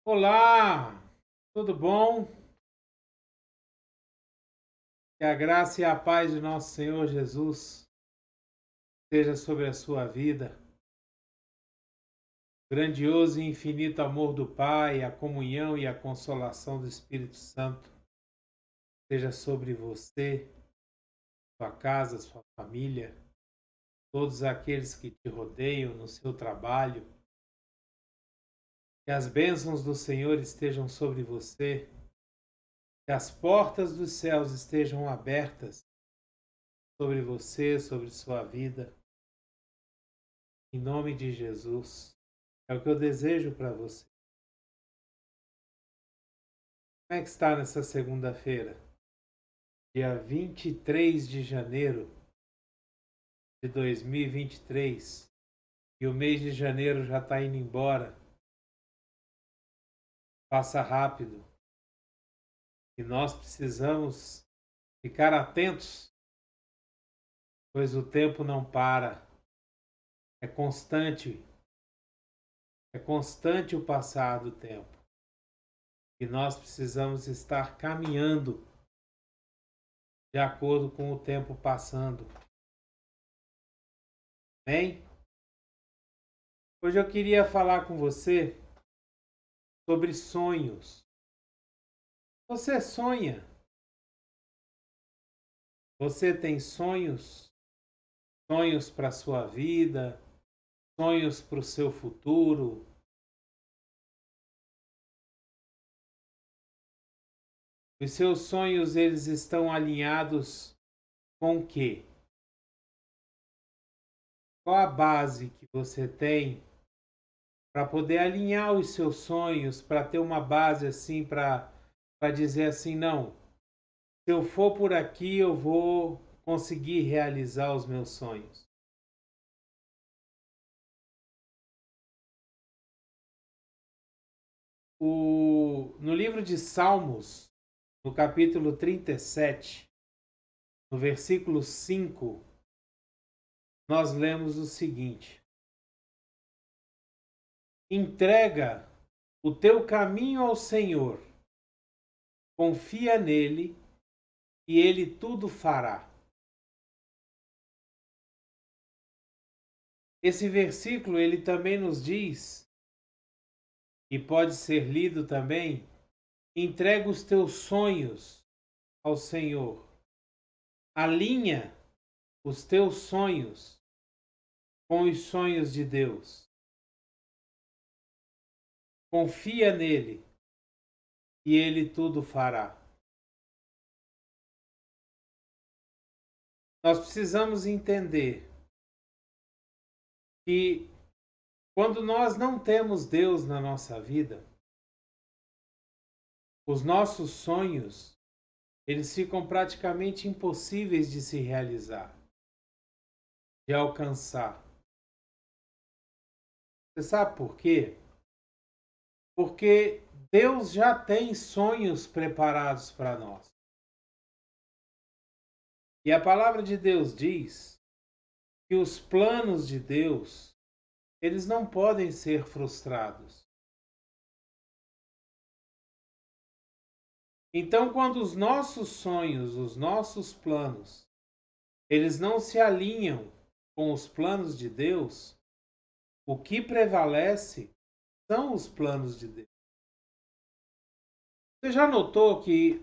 Olá, tudo bom? Que a graça e a paz de nosso Senhor Jesus seja sobre a sua vida. Grandioso e infinito amor do Pai, a comunhão e a consolação do Espírito Santo seja sobre você, sua casa, sua família, todos aqueles que te rodeiam no seu trabalho. Que as bênçãos do Senhor estejam sobre você, que as portas dos céus estejam abertas sobre você, sobre sua vida. Em nome de Jesus. É o que eu desejo para você. Como é que está nessa segunda-feira? Dia 23 de janeiro de 2023. E o mês de janeiro já está indo embora. Passa rápido. E nós precisamos ficar atentos, pois o tempo não para. É constante. É constante o passar do tempo. E nós precisamos estar caminhando de acordo com o tempo passando. Bem? Hoje eu queria falar com você sobre sonhos. Você sonha? Você tem sonhos? Sonhos para a sua vida? Sonhos para o seu futuro? Os seus sonhos, eles estão alinhados com o quê? Qual a base que você tem para poder alinhar os seus sonhos, para ter uma base assim, para dizer assim, não, se eu for por aqui, eu vou conseguir realizar os meus sonhos. No livro de Salmos, no capítulo 37, no versículo 5, nós lemos o seguinte: entrega o teu caminho ao Senhor, confia nele e ele tudo fará. Esse versículo ele também nos diz, e pode ser lido também, entrega os teus sonhos ao Senhor. Alinha os teus sonhos com os sonhos de Deus. Confia nele e ele tudo fará. Nós precisamos entender que quando nós não temos Deus na nossa vida, os nossos sonhos, eles ficam praticamente impossíveis de se realizar, de alcançar. Você sabe por quê? Porque Deus já tem sonhos preparados para nós. E a palavra de Deus diz que os planos de Deus, eles não podem ser frustrados. Então, quando os nossos sonhos, os nossos planos, eles não se alinham com os planos de Deus, o que prevalece são os planos de Deus. Você já notou que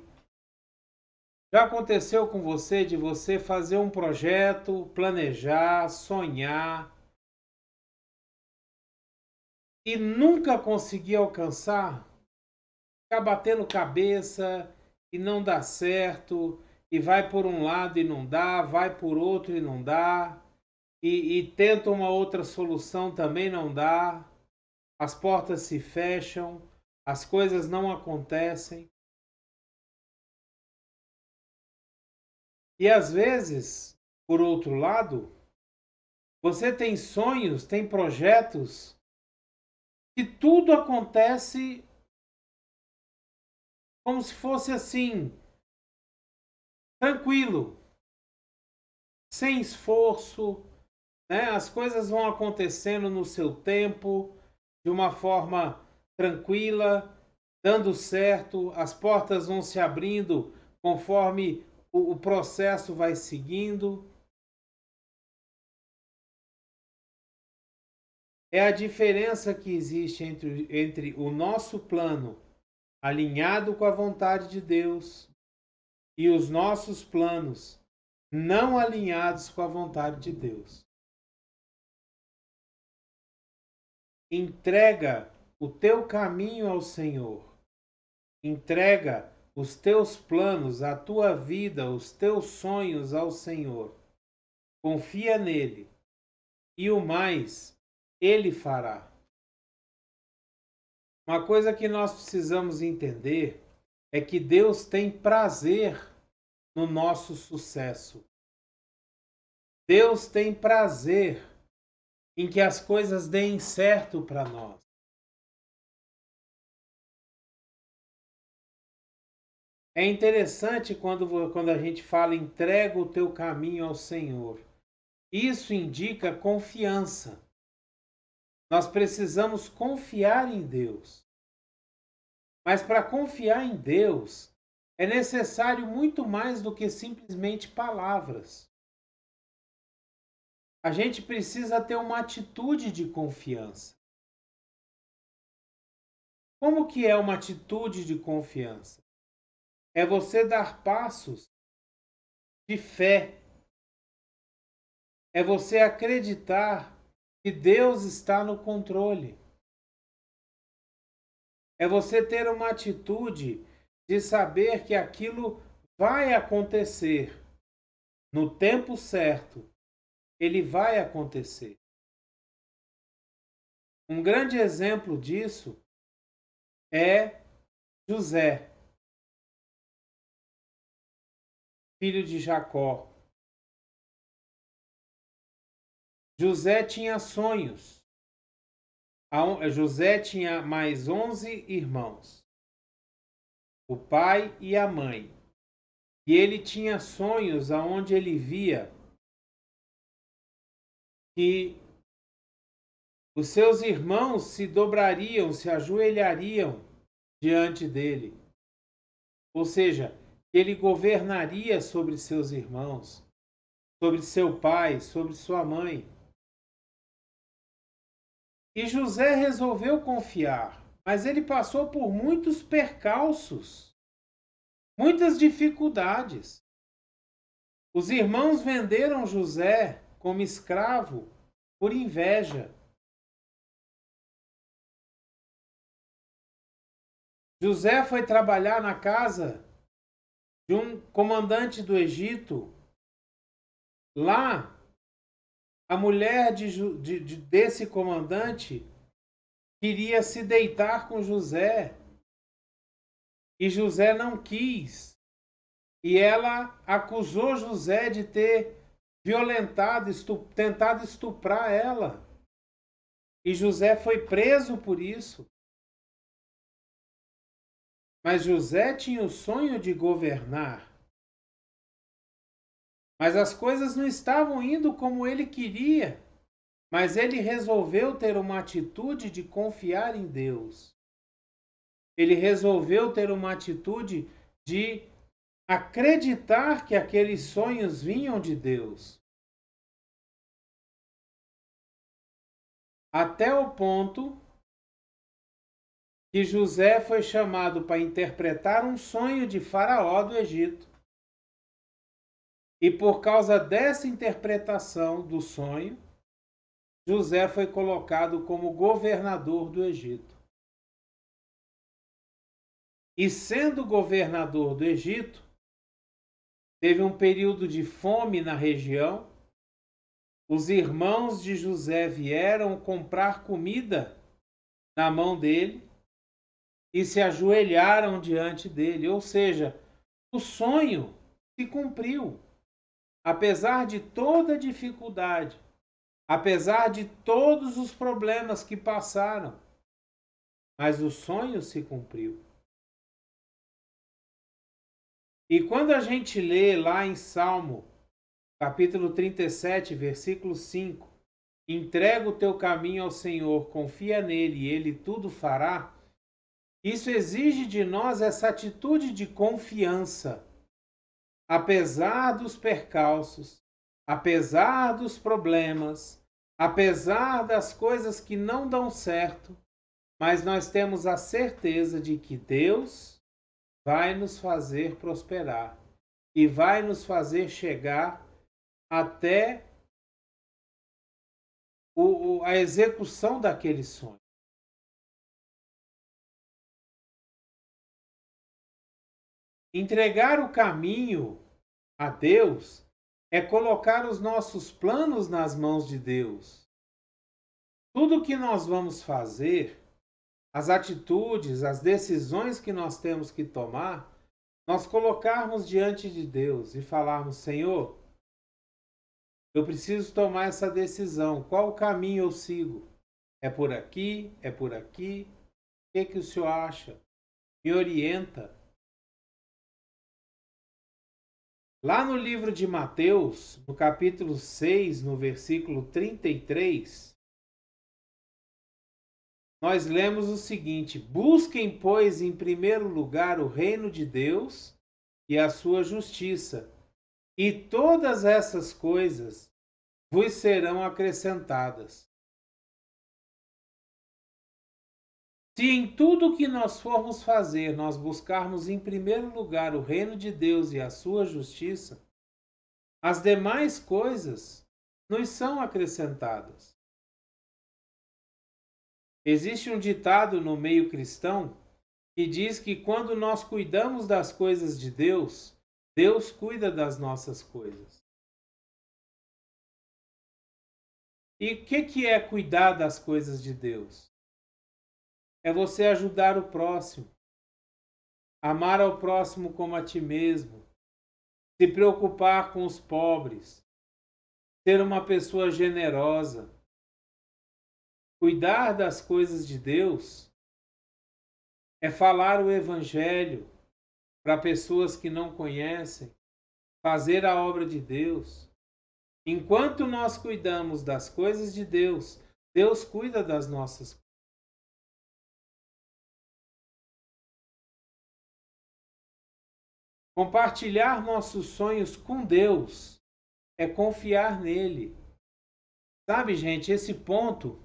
já aconteceu com você de você fazer um projeto, planejar, sonhar e nunca conseguir alcançar? Ficar batendo cabeça e não dá certo, e vai por um lado e não dá, vai por outro e não dá, e tenta uma outra solução também não dá, as portas se fecham, as coisas não acontecem. E às vezes, por outro lado, você tem sonhos, tem projetos, que tudo acontece como se fosse assim, tranquilo, sem esforço, né? As coisas vão acontecendo no seu tempo, de uma forma tranquila, dando certo, as portas vão se abrindo conforme o processo vai seguindo. É a diferença que existe entre o nosso plano alinhado com a vontade de Deus e os nossos planos não alinhados com a vontade de Deus. Entrega o teu caminho ao Senhor. Entrega os teus planos, a tua vida, os teus sonhos ao Senhor. Confia nele. E o mais, ele fará. Uma coisa que nós precisamos entender é que Deus tem prazer no nosso sucesso. Deus tem prazer em que as coisas deem certo para nós. É interessante quando a gente fala entrega o teu caminho ao Senhor. Isso indica confiança. Nós precisamos confiar em Deus. Mas para confiar em Deus, é necessário muito mais do que simplesmente palavras. A gente precisa ter uma atitude de confiança. Como que é uma atitude de confiança? É você dar passos de fé. É você acreditar que Deus está no controle. É você ter uma atitude de saber que aquilo vai acontecer no tempo certo. Ele vai acontecer. Um grande exemplo disso é José, filho de Jacó. José tinha sonhos. José tinha mais 11 irmãos, o pai e a mãe. E ele tinha sonhos aonde ele via que os seus irmãos se dobrariam, se ajoelhariam diante dele. Ou seja, ele governaria sobre seus irmãos, sobre seu pai, sobre sua mãe. E José resolveu confiar, mas ele passou por muitos percalços, muitas dificuldades. Os irmãos venderam José como escravo por inveja. José foi trabalhar na casa de um comandante do Egito. Lá, a mulher desse comandante queria se deitar com José e José não quis. E ela acusou José de ter violentado, tentado estuprar ela. E José foi preso por isso. Mas José tinha o sonho de governar. Mas as coisas não estavam indo como ele queria. Mas ele resolveu ter uma atitude de confiar em Deus. Ele resolveu ter uma atitude de acreditar que aqueles sonhos vinham de Deus. Até o ponto que José foi chamado para interpretar um sonho de Faraó do Egito. E por causa dessa interpretação do sonho, José foi colocado como governador do Egito. E sendo governador do Egito, teve um período de fome na região. Os irmãos de José vieram comprar comida na mão dele e se ajoelharam diante dele. Ou seja, o sonho se cumpriu. Apesar de toda a dificuldade, apesar de todos os problemas que passaram, mas o sonho se cumpriu. E quando a gente lê lá em Salmo, capítulo 37, versículo 5, entrega o teu caminho ao Senhor, confia nele e ele tudo fará, Isso exige de nós essa atitude de confiança, apesar dos percalços, apesar dos problemas, apesar das coisas que não dão certo, mas nós temos a certeza de que Deus vai nos fazer prosperar e vai nos fazer chegar até a execução daquele sonho. Entregar o caminho a Deus é colocar os nossos planos nas mãos de Deus. Tudo que nós vamos fazer, as atitudes, as decisões que nós temos que tomar, nós colocarmos diante de Deus e falarmos: Senhor, eu preciso tomar essa decisão. Qual o caminho eu sigo? É por aqui? É por aqui? O que o senhor acha? Me orienta. Lá no livro de Mateus, no capítulo 6, no versículo 33, nós lemos o seguinte: busquem, pois, em primeiro lugar o reino de Deus e a sua justiça, e todas essas coisas vos serão acrescentadas. Se em tudo que nós formos fazer, nós buscarmos em primeiro lugar o reino de Deus e a sua justiça, as demais coisas nos são acrescentadas. Existe um ditado no meio cristão que diz que quando nós cuidamos das coisas de Deus, Deus cuida das nossas coisas. E o que é cuidar das coisas de Deus? É você ajudar o próximo, amar ao próximo como a ti mesmo, se preocupar com os pobres, ser uma pessoa generosa. Cuidar das coisas de Deus é falar o Evangelho para pessoas que não conhecem, fazer a obra de Deus. Enquanto nós cuidamos das coisas de Deus, Deus cuida das nossas coisas. Compartilhar nossos sonhos com Deus é confiar nele. Sabe, gente, esse ponto,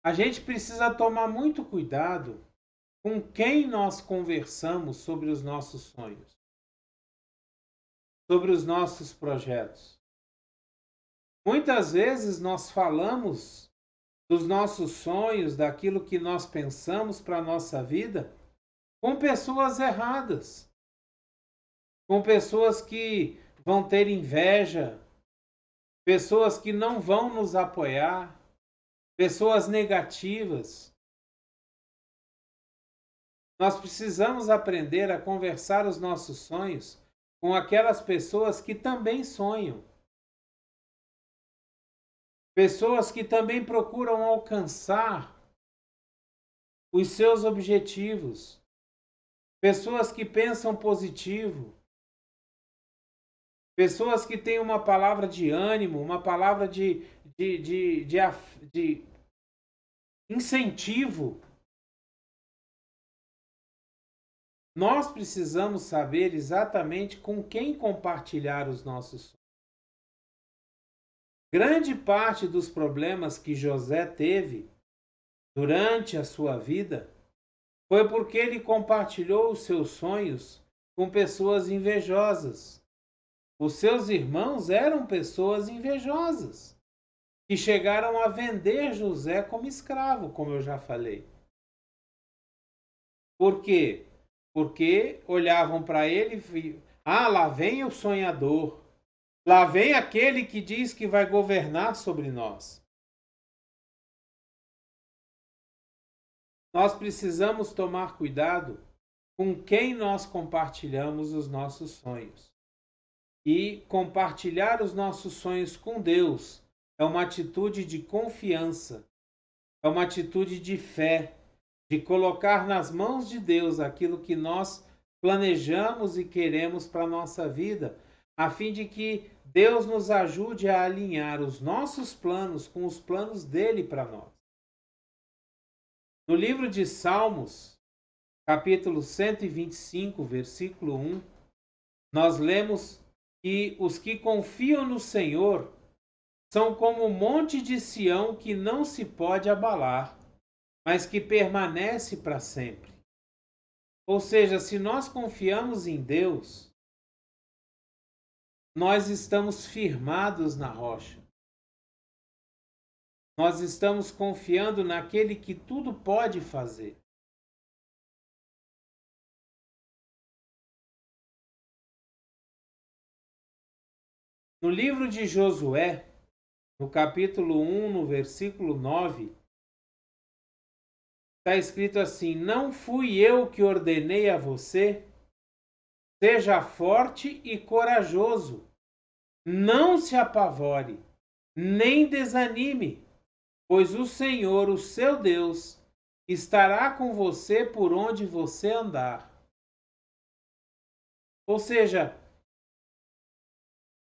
a gente precisa tomar muito cuidado com quem nós conversamos sobre os nossos sonhos, sobre os nossos projetos. Muitas vezes nós falamos dos nossos sonhos, daquilo que nós pensamos para a nossa vida, com pessoas erradas, com pessoas que vão ter inveja, pessoas que não vão nos apoiar, pessoas negativas. Nós precisamos aprender a conversar os nossos sonhos com aquelas pessoas que também sonham. Pessoas que também procuram alcançar os seus objetivos. Pessoas que pensam positivo. Pessoas que têm uma palavra de ânimo, uma palavra de incentivo. Nós precisamos saber exatamente com quem compartilhar os nossos sonhos. Grande parte dos problemas que José teve durante a sua vida foi porque ele compartilhou os seus sonhos com pessoas invejosas. Os seus irmãos eram pessoas invejosas, que chegaram a vender José como escravo, como eu já falei. Por quê? Porque olhavam para ele e lá vem o sonhador. Lá vem aquele que diz que vai governar sobre nós. Nós precisamos tomar cuidado com quem nós compartilhamos os nossos sonhos. E compartilhar os nossos sonhos com Deus é uma atitude de confiança, é uma atitude de fé, de colocar nas mãos de Deus aquilo que nós planejamos e queremos para a nossa vida, a fim de que Deus nos ajude a alinhar os nossos planos com os planos dele para nós. No livro de Salmos, capítulo 125, versículo 1, nós lemos que os que confiam no Senhor são como o monte de Sião que não se pode abalar, mas que permanece para sempre. Ou seja, se nós confiamos em Deus, nós estamos firmados na rocha. Nós estamos confiando naquele que tudo pode fazer. No livro de Josué, no capítulo 1, no versículo 9, está escrito assim: Não fui eu que ordenei a você? Seja forte e corajoso. Não se apavore, nem desanime, pois o Senhor, o seu Deus, estará com você por onde você andar. Ou seja,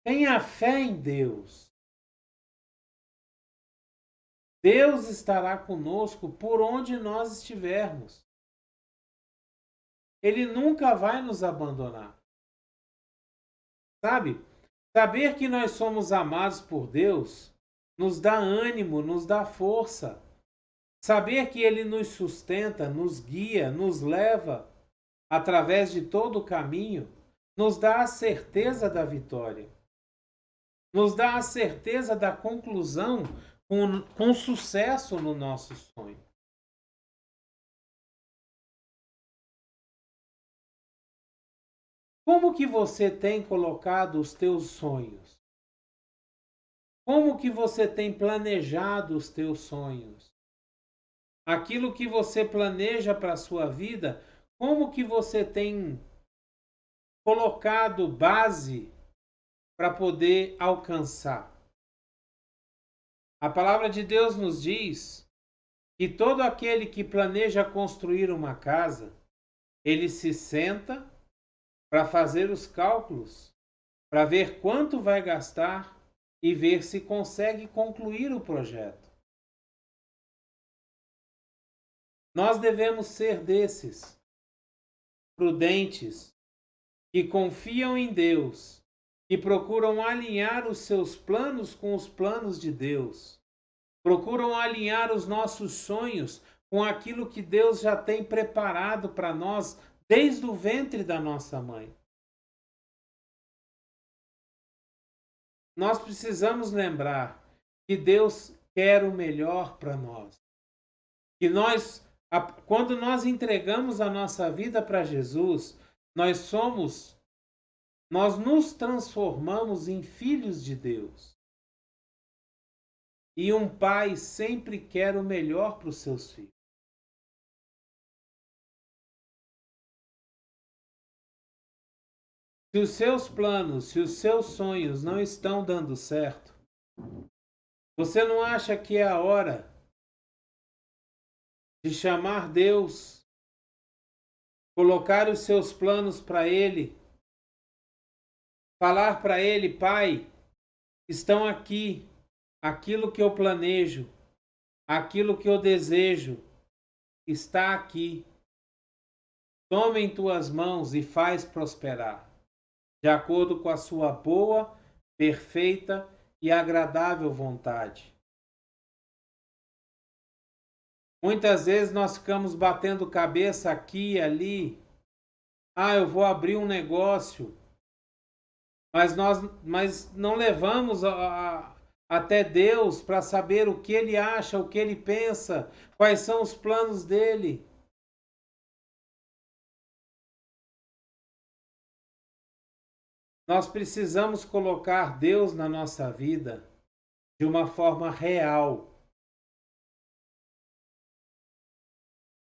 tenha fé em Deus. Deus estará conosco por onde nós estivermos. Ele nunca vai nos abandonar. Sabe? Saber que nós somos amados por Deus nos dá ânimo, nos dá força. Saber que Ele nos sustenta, nos guia, nos leva através de todo o caminho, nos dá a certeza da vitória. Nos dá a certeza da conclusão com sucesso no nosso sonho. Como que você tem colocado os teus sonhos? Como que você tem planejado os teus sonhos? Aquilo que você planeja para a sua vida, como que você tem colocado base para poder alcançar? A palavra de Deus nos diz que todo aquele que planeja construir uma casa, ele se senta para fazer os cálculos, para ver quanto vai gastar e ver se consegue concluir o projeto. Nós devemos ser desses, prudentes, que confiam em Deus, que procuram alinhar os seus planos com os planos de Deus, procuram alinhar os nossos sonhos com aquilo que Deus já tem preparado para nós desde o ventre da nossa mãe. Nós precisamos lembrar que Deus quer o melhor para nós. Que quando nós entregamos a nossa vida para Jesus, nós nos transformamos em filhos de Deus. E um pai sempre quer o melhor para os seus filhos. Se os seus planos, se os seus sonhos não estão dando certo, você não acha que é a hora de chamar Deus, colocar os seus planos para Ele, falar para Ele: Pai, estão aqui aquilo que eu planejo, aquilo que eu desejo, está aqui. Toma em tuas mãos e faz prosperar, de acordo com a sua boa, perfeita e agradável vontade. Muitas vezes nós ficamos batendo cabeça aqui e ali. Eu vou abrir um negócio, mas não levamos até Deus para saber o que Ele acha, o que Ele pensa, quais são os planos dele. Nós precisamos colocar Deus na nossa vida de uma forma real.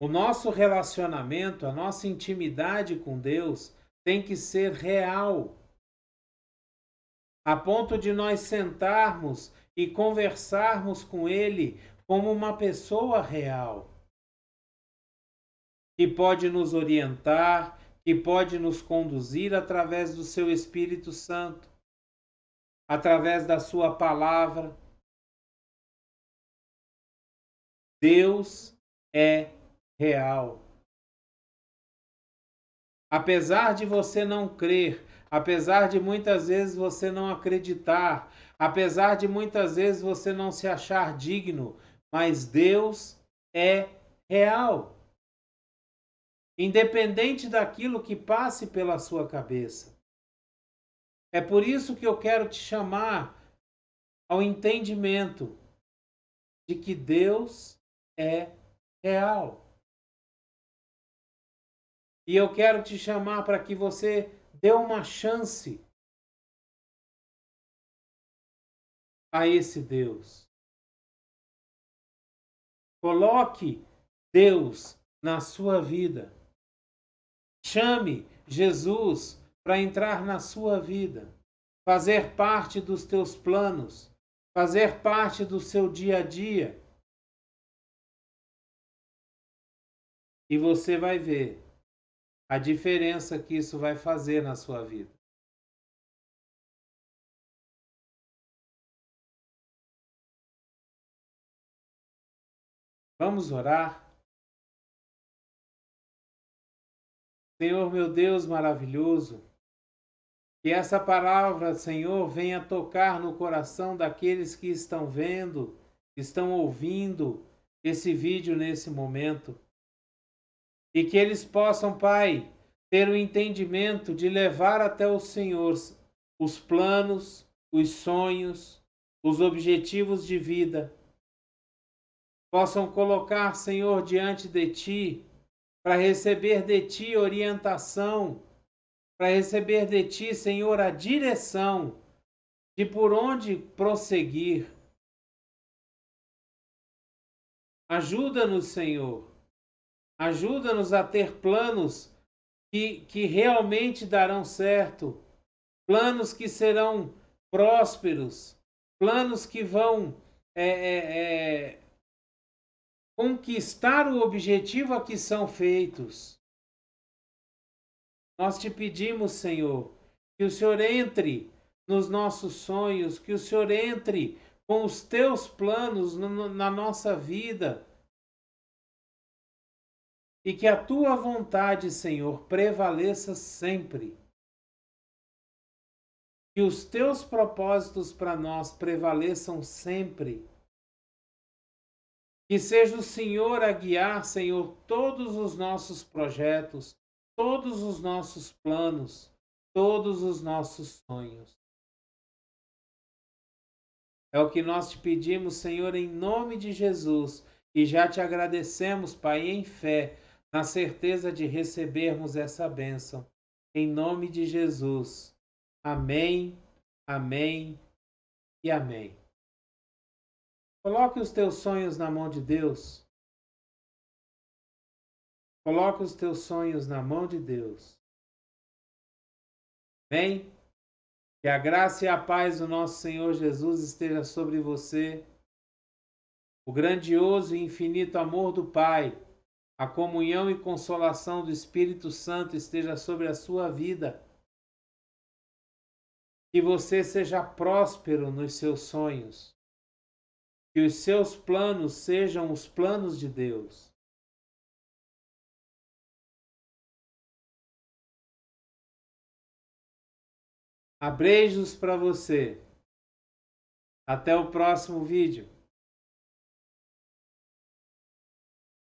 O nosso relacionamento, a nossa intimidade com Deus tem que ser real, a ponto de nós sentarmos e conversarmos com Ele como uma pessoa real, que pode nos orientar, que pode nos conduzir através do seu Espírito Santo, através da sua palavra. Deus é real. Apesar de você não crer, apesar de muitas vezes você não acreditar, apesar de muitas vezes você não se achar digno, mas Deus é real. Independente daquilo que passe pela sua cabeça. É por isso que eu quero te chamar ao entendimento de que Deus é real. E eu quero te chamar para que você dê uma chance a esse Deus. Coloque Deus na sua vida. Chame Jesus para entrar na sua vida, fazer parte dos teus planos, fazer parte do seu dia a dia. E você vai ver a diferença que isso vai fazer na sua vida. Vamos orar? Senhor meu Deus maravilhoso, que essa palavra, Senhor, venha tocar no coração daqueles que estão vendo, estão ouvindo esse vídeo nesse momento. E que eles possam, Pai, ter o entendimento de levar até o Senhor os planos, os sonhos, os objetivos de vida. Possam colocar, Senhor, diante de Ti, para receber de Ti orientação, para receber de Ti, Senhor, a direção de por onde prosseguir. Ajuda-nos, Senhor. Ajuda-nos a ter planos que realmente darão certo, planos que serão prósperos, planos que vão conquistar o objetivo a que são feitos. Nós te pedimos, Senhor, que o Senhor entre nos nossos sonhos, que o Senhor entre com os teus planos na nossa vida e que a tua vontade, Senhor, prevaleça sempre. Que os teus propósitos para nós prevaleçam sempre. Que seja o Senhor a guiar, Senhor, todos os nossos projetos, todos os nossos planos, todos os nossos sonhos. É o que nós te pedimos, Senhor, em nome de Jesus, e já te agradecemos, Pai, em fé, na certeza de recebermos essa bênção. Em nome de Jesus. Amém, amém e amém. Coloque os teus sonhos na mão de Deus. Coloque os teus sonhos na mão de Deus. Amém? Que a graça e a paz do nosso Senhor Jesus esteja sobre você. O grandioso e infinito amor do Pai, a comunhão e consolação do Espírito Santo esteja sobre a sua vida. Que você seja próspero nos seus sonhos. Que os seus planos sejam os planos de Deus. Abreijos para você. Até o próximo vídeo.